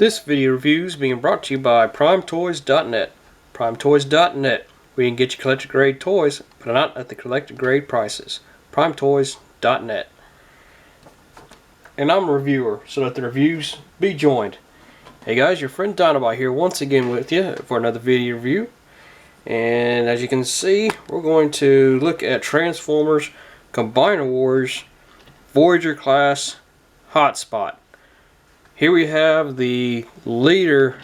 This video review is being brought to you by PrimeToys.net. PrimeToys.net, where you can get your collector grade toys, but not at the collector grade prices. PrimeToys.net. And I'm a reviewer, so let the reviews be joined. Hey guys, your friend Dinobot here once again with you for another video review. And as you can see, we're going to look at Transformers Combiner Wars Voyager class Hotspot. Here we have the leader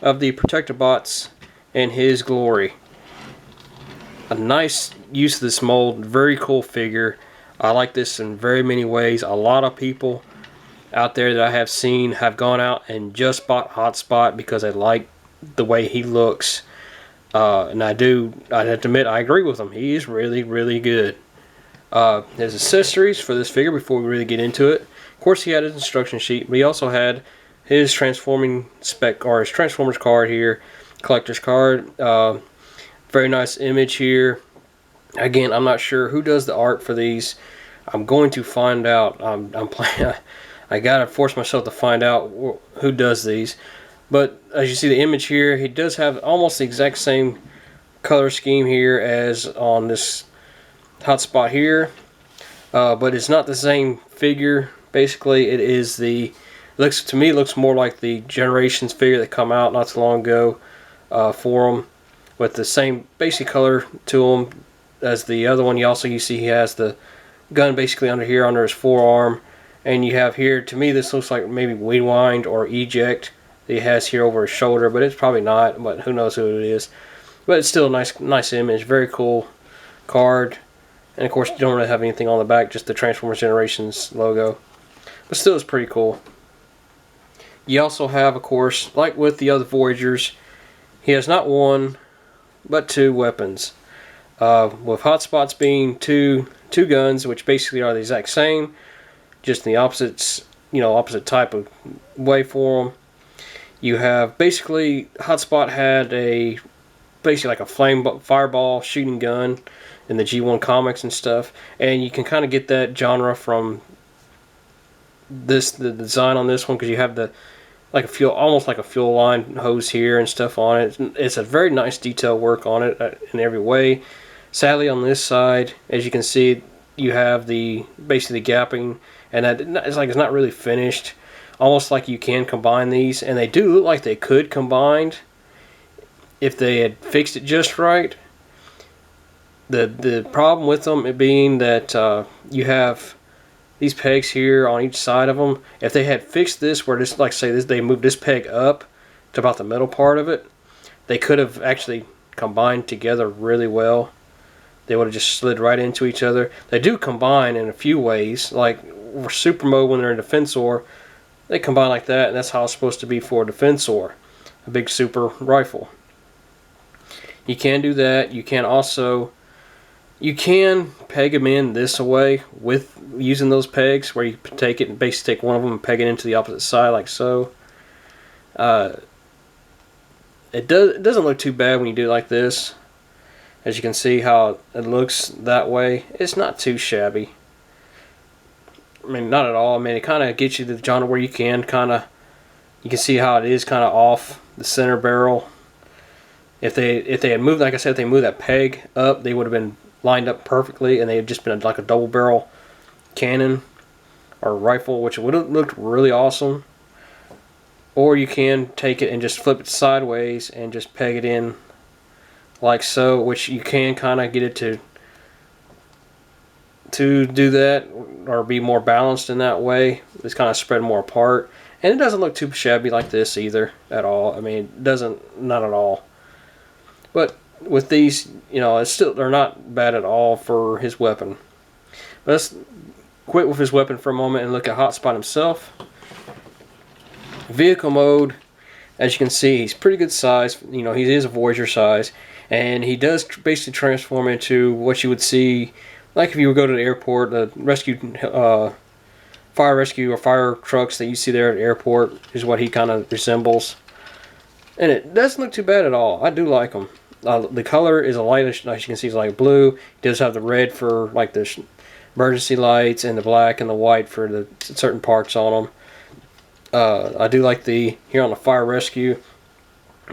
of the Protectobots in his glory. A nice use of this mold, very cool figure. I like this in very many ways. A lot of people out there that I have seen have gone out and just bought Hotspot because they like the way he looks. And I'd have to admit, I agree with him. He is really, really good. There's accessories for this figure before we really get into it. Of course, he had his instruction sheet, but he also had his transforming spec, or his Transformers card here, collector's card. Very nice image here. Again, I'm not sure who does the art for these. I'm going to find out. I'm playing. I gotta force myself to find out who does these. But as you see the image here, he does have almost the exact same color scheme here as on this Hotspot here, but it's not the same figure. Basically, it is to me looks more like the Generations figure that come out not too long ago for him, with the same basic color to him as the other one. You see he has the gun basically under here under his forearm, and you have here, to me this looks like maybe Rewind or Eject that he has here over his shoulder, but it's probably not, but who knows who it is. But it's still a nice image, very cool card. And of course, you don't really have anything on the back, just the Transformers Generations logo. But still, it's pretty cool. You also have, of course, like with the other Voyagers, he has not one, but two weapons. With Hotspots being two guns, which basically are the exact same, just in the opposite type of way for them. You have basically, Hotspot had basically like a fireball shooting gun in the G1 comics and stuff, and you can kind of get that genre from the design on this one, because you have almost like a fuel line hose here and stuff on it. It's a very nice detail work on it in every way. Sadly, on this side, as you can see, you have basically the gapping, and it's not really finished. Almost like you can combine these, and they do look like they could combine if they had fixed it just right. The problem with them being that you have these pegs here on each side of them. If they had fixed this, where this, like say this, they moved this peg up to about the middle part of it, they could have actually combined together really well. They would have just slid right into each other. They do combine in a few ways, like for Super Mode when they're in Defensor, they combine like that, and that's how it's supposed to be for a Defensor, a big super rifle. You can do that. You can peg them in this way with using those pegs, where you take it and basically take one of them and peg it into the opposite side like so. It doesn't look too bad when you do it like this. As you can see how it looks that way, it's not too shabby. I mean, not at all. I mean, it kind of gets you to the genre where you can see how it is kind of off the center barrel. If they had moved, like I said, if they moved that peg up, they would have been lined up perfectly, and they had just been like a double barrel cannon or rifle, which would have looked really awesome. Or you can take it and just flip it sideways and just peg it in like so, which you can kind of get it to do that or be more balanced in that way. It's kind of spread more apart, and it doesn't look too shabby like this either at all. I mean, it doesn't, not at all. But with these, they're not bad at all for his weapon. But let's quit with his weapon for a moment and look at Hotspot himself. Vehicle mode, as you can see, he's pretty good size. He is a Voyager size, and he does basically transform into what you would see, like if you would go to the airport, the fire rescue or fire trucks that you see there at the airport is what he kind of resembles. And it doesn't look too bad at all. I do like him. The color is a lightish, as you can see, it's like blue. It does have the red for like the emergency lights, and the black and the white for the certain parts on them. I do like here on the fire rescue.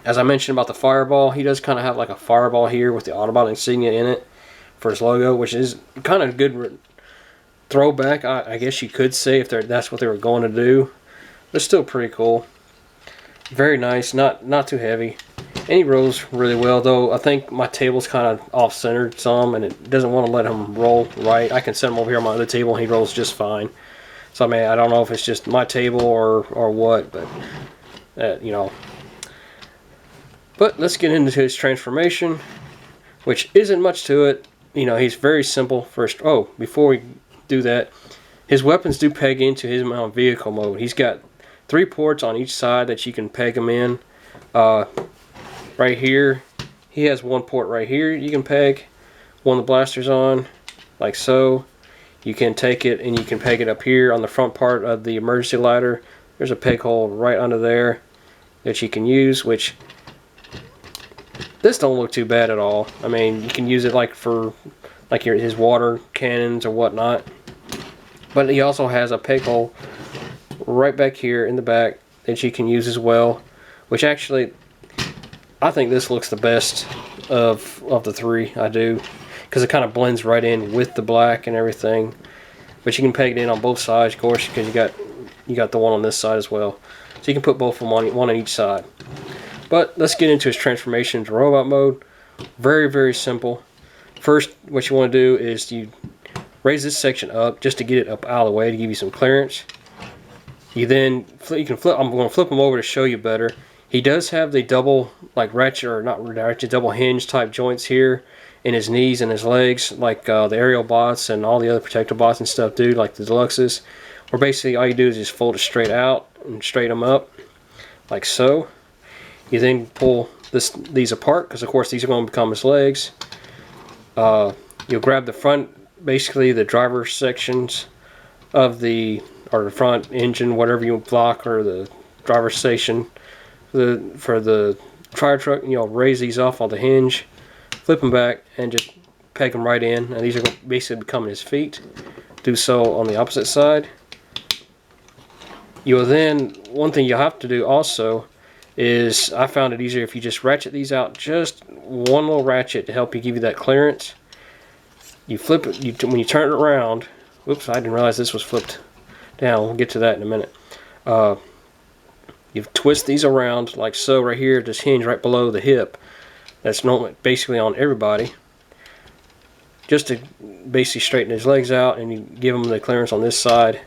As I mentioned about the fireball, he does kind of have like a fireball here with the Autobot insignia in it for his logo, which is kind of a good throwback, I guess you could say, if that's what they were going to do. But still pretty cool. Very nice, not too heavy. And he rolls really well, though I think my table's kind of off-centered some, and it doesn't want to let him roll right. I can set him over here on my other table, and he rolls just fine. So I mean, I don't know if it's just my table or what, but you know. But let's get into his transformation, which isn't much to it. You know, he's very simple. First, before we do that, his weapons do peg into his mount vehicle mode. He's got 3 ports on each side that you can peg them in. Right here, he has 1 port right here you can peg one of the blasters on, like so. You can take it and you can peg it up here on the front part of the emergency ladder. There's a peg hole right under there that you can use, which this don't look too bad at all. I mean, you can use it like for his water cannons or whatnot. But he also has a peg hole right back here in the back that you can use as well, which actually I think this looks the best of the 3. I do, because it kind of blends right in with the black and everything. But you can peg it in on both sides, of course, because you got the one on this side as well. So you can put both of them on one on each side. But let's get into his transformation to robot mode. Very, very simple. First, what you want to do is you raise this section up just to get it up out of the way to give you some clearance. You can flip. I'm going to flip him over to show you better. He does have the double, like ratchet, or not ratchet, double hinge type joints here in his knees and his legs, like the aerial bots and all the other protective bots and stuff do, like the deluxes. Where basically all you do is just fold it straight out and straighten them up, like so. You then pull these apart, because of course these are going to become his legs. You'll grab the front, basically the driver sections of the front engine, whatever you block, or the driver station for the fire truck. You know, raise these off on the hinge, flip them back, and just peg them right in. And these are basically becoming his feet. Do so on the opposite side. You'll then, one thing you'll have to do also is, I found it easier if you just ratchet these out, just one little ratchet to help you give you that clearance. You flip it, when you turn it around, whoops, I didn't realize this was flipped down, we'll get to that in a minute. You twist these around like so right here, this hinge right below the hip. That's normally basically on everybody. Just to basically straighten his legs out, and you give him the clearance on this side,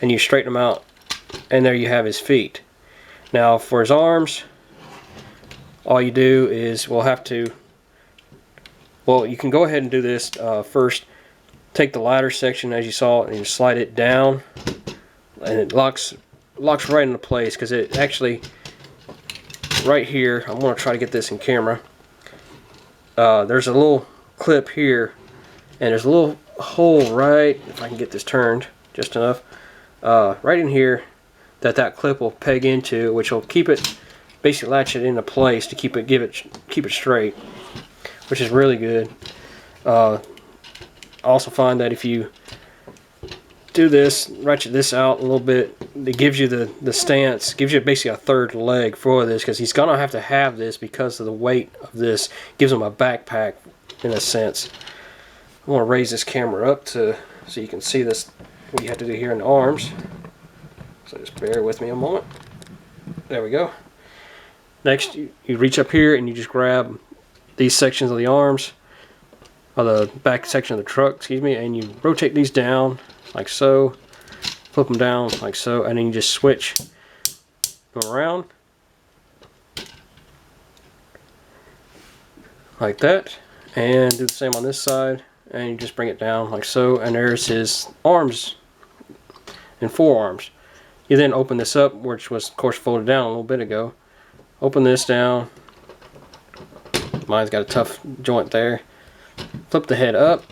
and you straighten them out, and there you have his feet. Now for his arms, all you do is, you can go ahead and do this first. Take the ladder section as you saw, and you slide it down, and it locks right into place, because it actually, right here, I'm going to try to get this in camera. There's a little clip here, and there's a little hole right, if I can get this turned just enough, right in here, that clip will peg into, which will keep it, basically latch it into place to keep it straight, which is really good. I also find that if you do this, ratchet this out a little bit, it gives you the stance, gives you basically a third leg for this, because he's gonna have to have this because of the weight of this. Gives him a backpack in a sense. I want to raise this camera up so you can see this, what you have to do here in the arms. So just bear with me a moment. There we go. Next, you reach up here and you just grab these sections of the arms, or the back section of the truck, excuse me, and you rotate these down like so, flip them down like so, and then you just switch them around like that, and do the same on this side, and you just bring it down like so, and there's his arms and forearms. You then open this up, which was of course folded down a little bit ago. Open this down. Mine's got a tough joint there. Flip the head up,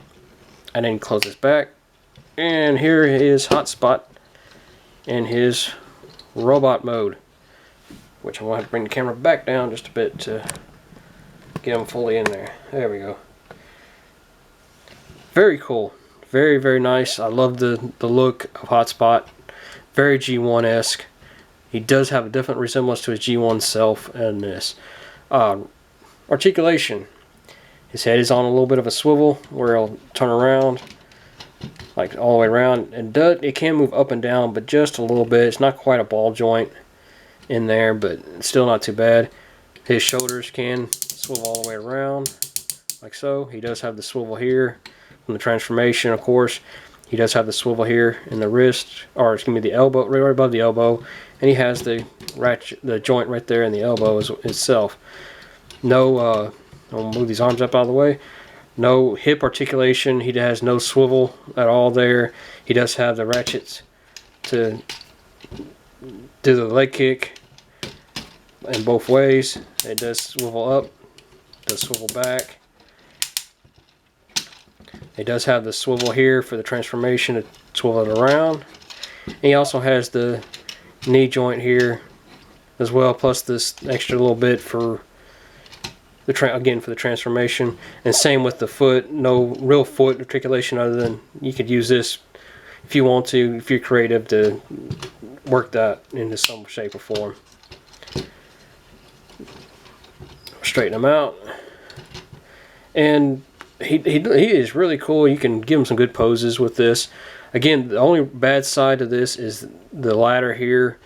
and then close this back. And here is Hotspot in his robot mode, which I'm going to have to bring the camera back down just a bit to get him fully in there. There we go. Very cool. Very, very nice. I love the look of Hotspot. Very G1-esque. He does have a different resemblance to his G1 self in this. Articulation. His head is on a little bit of a swivel where it'll turn around, like all the way around. And it can move up and down, but just a little bit. It's not quite a ball joint in there, but it's still not too bad. His shoulders can swivel all the way around, like so. He does have the swivel here from the transformation, of course. He does have the swivel here in the wrist, or excuse me, the elbow, right above the elbow, and he has the joint right there in the elbow itself. No, I'll move these arms up out of the way. No hip articulation. He has no swivel at all there. He does have the ratchets to do the leg kick in both ways. It does swivel up, does swivel back. It does have the swivel here for the transformation to swivel it around. And he also has the knee joint here as well, plus this extra little bit for the again for the transformation. And same with the foot. No real foot articulation other than you could use this if you want to, if you're creative, to work that into some shape or form. Straighten him out, and he is really cool. You can give him some good poses with this. Again, the only bad side to this is the ladder here.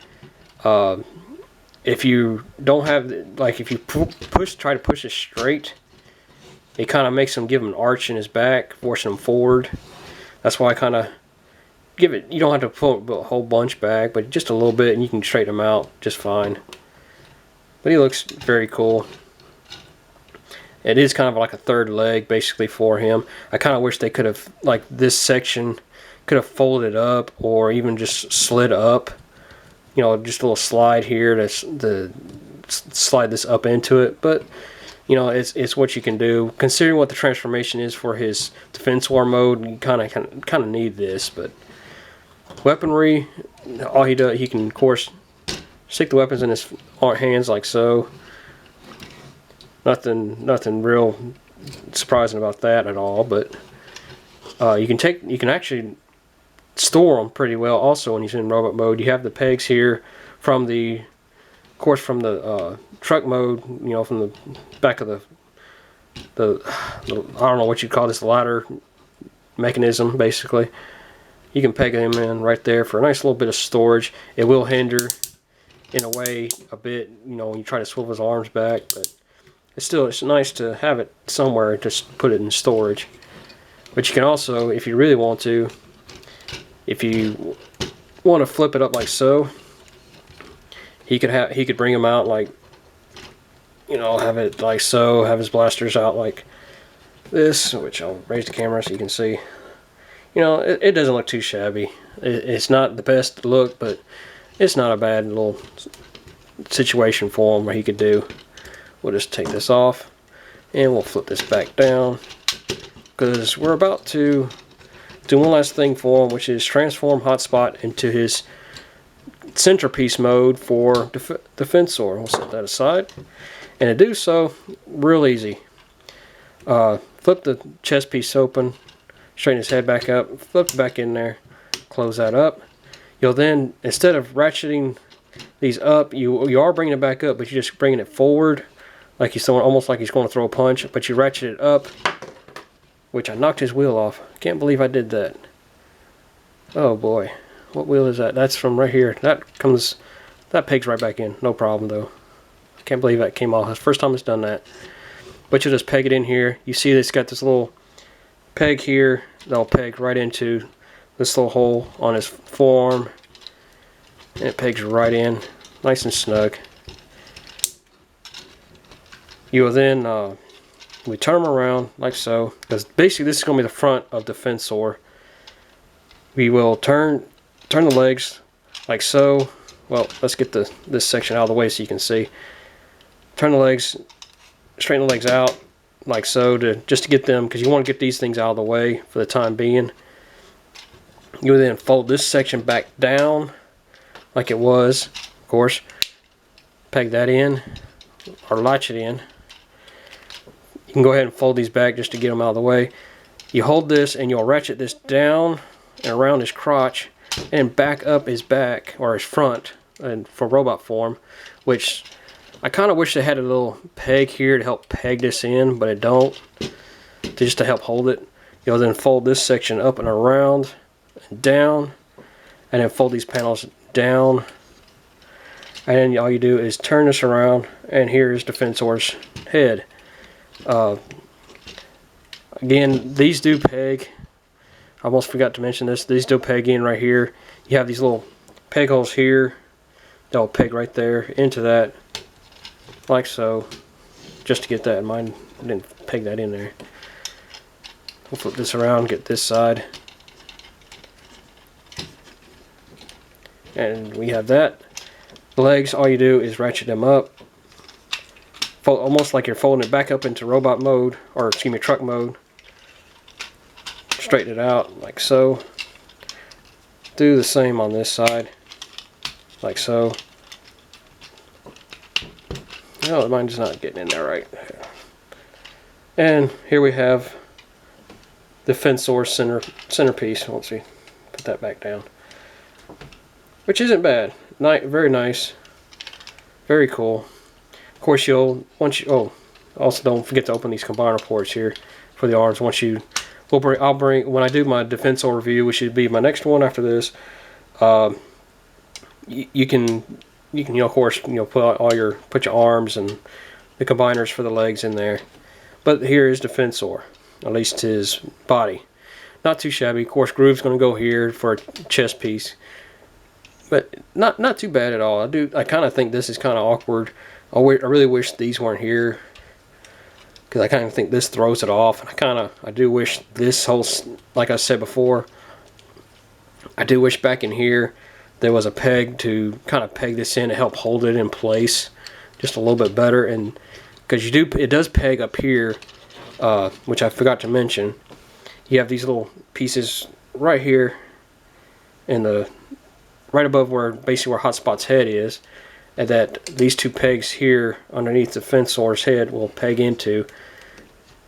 If you don't have, like, if you try to push it straight, it kind of makes him give him an arch in his back, forcing him forward. That's why I kind of give it. You don't have to pull a whole bunch back, but just a little bit, and you can straighten him out just fine. But he looks very cool. It is kind of like a third leg basically for him. I kind of wish they could have, like, this section could have folded up or even just slid up. You know, just a little slide here to slide this up into it. But, you know, it's what you can do. Considering what the transformation is for his Defense War mode, you kind of need this. But weaponry, all he does, he can, of course, stick the weapons in his hands like so. Nothing real surprising about that at all, but you can actually store them pretty well. Also, when he's in robot mode, you have the pegs here from the truck mode. You know, from the back of the I don't know what you'd call this, ladder mechanism. Basically, you can peg him in right there for a nice little bit of storage. It will hinder in a way a bit, you know, when you try to swivel his arms back, but it's nice to have it somewhere to put it in storage. But you can also, if you really want to, if you want to flip it up like so, he could bring him out like, you know, have it like so, have his blasters out like this, which I'll raise the camera so you can see. You know, it doesn't look too shabby. It's not the best look, but it's not a bad little situation for him where he could do. We'll just take this off and we'll flip this back down because we're about to do one last thing for him, which is transform Hotspot into his centerpiece mode for Defensor. We'll set that aside, and to do so, real easy. Flip the chest piece open, straighten his head back up, flip it back in there, close that up. You'll then, instead of ratcheting these up, you are bringing it back up, but you're just bringing it forward, like he's throwing, almost like he's going to throw a punch, but you ratchet it up, which I knocked his wheel off. Can't believe I did that. Oh boy, what wheel is that? That's from right here. That pegs right back in, no problem though. Can't believe that came off. It's the first time it's done that. But you'll just peg it in here. You see it's got this little peg here that'll peg right into this little hole on his forearm, and it pegs right in, nice and snug. You will then we turn them around like so, because basically this is going to be the front of Defensor. We will turn the legs like so. Well, let's get this section out of the way so you can see. Turn the legs, straighten the legs out like so, just to get them, because you want to get these things out of the way for the time being. You will then fold this section back down like it was, of course. Peg that in, or latch it in. You can go ahead and fold these back just to get them out of the way. You hold this and you'll ratchet this down and around his crotch and back up his back, or his front, and for robot form, which I kind of wish they had a little peg here to help peg this in, but it don't, just to help hold it. You'll then fold this section up and around and down, and then fold these panels down, and then all you do is turn this around, and here's Defensor's head. Again, these do peg. I almost forgot to mention this. These do peg in right here. You have these little peg holes here. They'll peg right there into that, like so. Just to get that in mind, I didn't peg that in there. We'll flip this around, get this side. And we have that. The legs, all you do is ratchet them up. Fold, almost like you're folding it back up into robot mode, or excuse me, truck mode. Straighten it out like so. Do the same on this side, like so. No, mine's not getting in there right. And here we have the Defensor centerpiece. Once we put that back down, which isn't bad. Very nice, very cool. Of course, also don't forget to open these combiner ports here for the arms. I'll bring when I do my Defensor review, which should be my next one after this. You can of course put your arms and the combiners for the legs in there. But here is Defensor, at least his body. Not too shabby. Of course, Groove's going to go here for a chest piece, but not too bad at all. I kind of think this is kind of awkward. I really wish these weren't here, because I kind of think this throws it off. And I do wish this whole, like I said before, I do wish back in here there was a peg to kind of peg this in to help hold it in place just a little bit better. And because it does peg up here, which I forgot to mention. You have these little pieces right here right above where Hotspot's head is, and that these two pegs here underneath the Defensor's head will peg into,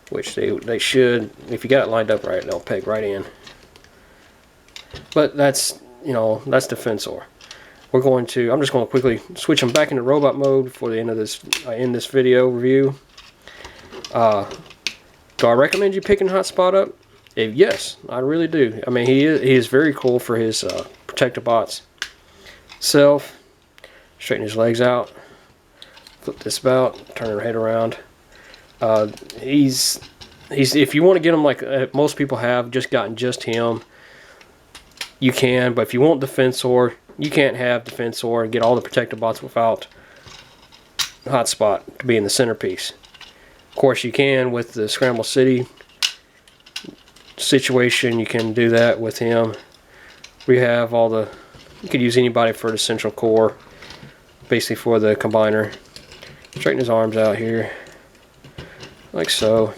which they should. If you got it lined up right, they'll peg right in. But that's Defensor. I'm just going to quickly switch them back into robot mode for the end of this video review. Do I recommend you picking Hotspot up? Yes, I really do. I mean, he is very cool for his Protectobots. Straighten his legs out, flip this about, turn her head around. He's if you want to get him like most people have gotten just him, you can. But if you want Defensor, you can't have Defensor and get all the Protectobots without Hotspot to be in the centerpiece. Of course, you can with the Scramble City situation. You can do that with him. We have you could use anybody for the central core, basically for the combiner. Straighten his arms out here, like so.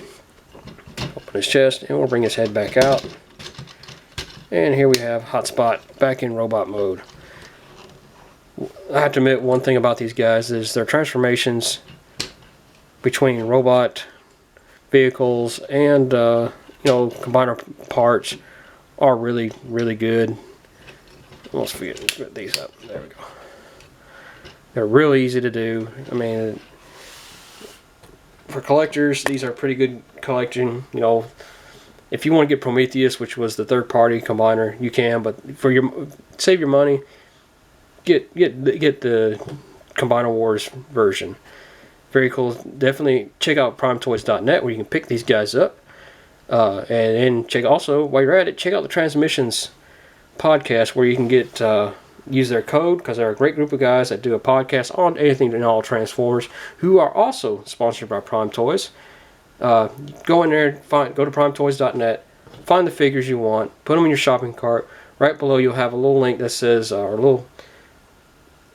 Open his chest, and we'll bring his head back out. And here we have Hotspot back in robot mode. I have to admit, one thing about these guys is their transformations between robot vehicles and combiner parts are really, really good. Almost forget to put these up. There we go. They're really easy to do. I mean, for collectors, these are pretty good collection. If you want to get Prometheus, which was the third-party combiner, you can. But save your money, get the Combiner Wars version. Very cool. Definitely check out PrimeToys.net where you can pick these guys up. And then while you're at it, check out the Transmissions podcast where you can use their code, because they're a great group of guys that do a podcast on anything and all Transformers, who are also sponsored by Prime Toys. Go in there, go to PrimeToys.net, find the figures you want, put them in your shopping cart. Right below you'll have a little link that says, or a little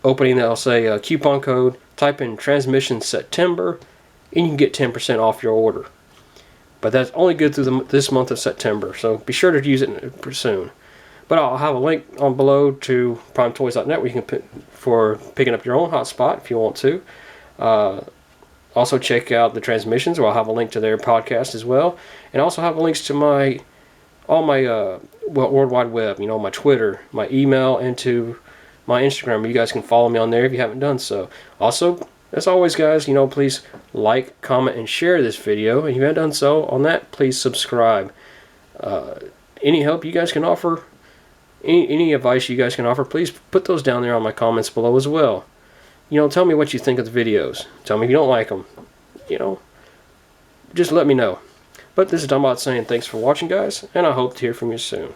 opening that'll say coupon code. Type in Transmission September, and you can get 10% off your order. But that's only good through this month of September, so be sure to use it soon. But I'll have a link on below to PrimeToys.net where you can for picking up your own Hotspot if you want to. Also check out the Transmissions, where I'll have a link to their podcast as well, and also have links to all my World Wide Web, my Twitter, my email, and to my Instagram. You guys can follow me on there if you haven't done so. Also, as always, guys, please like, comment, and share this video. And if you haven't done so on that, please subscribe. Any help you guys can offer, any advice you guys can offer, please put those down there on my comments below as well. Tell me what you think of the videos. Tell me if you don't like them. Just let me know. But this is Donbot saying thanks for watching, guys, and I hope to hear from you soon.